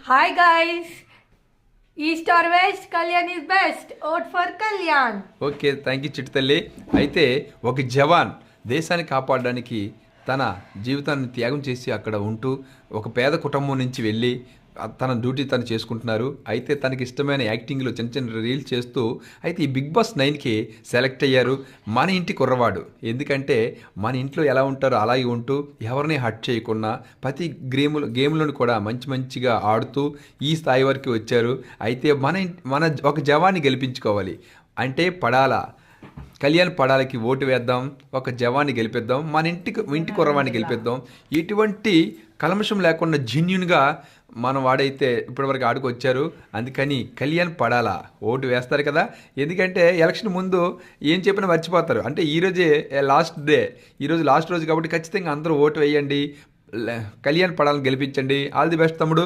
Hi guys, East or West, Kalyan is best. Vote for Kalyan. Okay, thank you చిట్టు తల్లి. అయితే ఒక జవాన్ దేశాన్ని కాపాడడానికి తన జీవితాన్ని త్యాగం చేసి అక్కడ ఉంటూ ఒక పేద కుటుంబం నుంచి వెళ్ళి తన డ్యూటీ తను చేసుకుంటున్నారు. అయితే తనకి ఇష్టమైన యాక్టింగ్లో చిన్న చిన్న రీల్స్ చేస్తూ అయితే ఈ బిగ్ బాస్ 9కి సెలెక్ట్ అయ్యారు. మన ఇంటి కుర్రవాడు, ఎందుకంటే మన ఇంట్లో ఎలా ఉంటారో అలాగే ఉంటూ ఎవరిని హట్ చేయకుండా ప్రతి గేమ్లను కూడా మంచిగా ఆడుతూ ఈ స్థాయి వరకు వచ్చారు. అయితే మన ఒక జవాన్ని గెలిపించుకోవాలి అంటే పడాలా కళ్యాణ్ పడాలకి ఓటు వేద్దాం, ఒక జవాన్ని గెలిపిద్దాం, మన ఇంటి కుర్రవాన్ని గెలిపిద్దాం. ఎటువంటి కల్మషం లేకుండా జెన్యున్గా మన వాడైతే ఇప్పటివరకు ఆడుకు వచ్చారు. అందుకని కళ్యాణ్ పడాలా ఓటు వేస్తారు కదా, ఎందుకంటే ఎలక్షన్ ముందు ఏం చెప్పినా మర్చిపోతారు. అంటే ఈరోజే లాస్ట్ డే, ఈరోజు లాస్ట్ రోజు కాబట్టి ఖచ్చితంగా అందరూ ఓటు వేయండి, కళ్యాణ్ పడాలని గెలిపించండి. ఆల్ ది బెస్ట్ తమ్ముడు.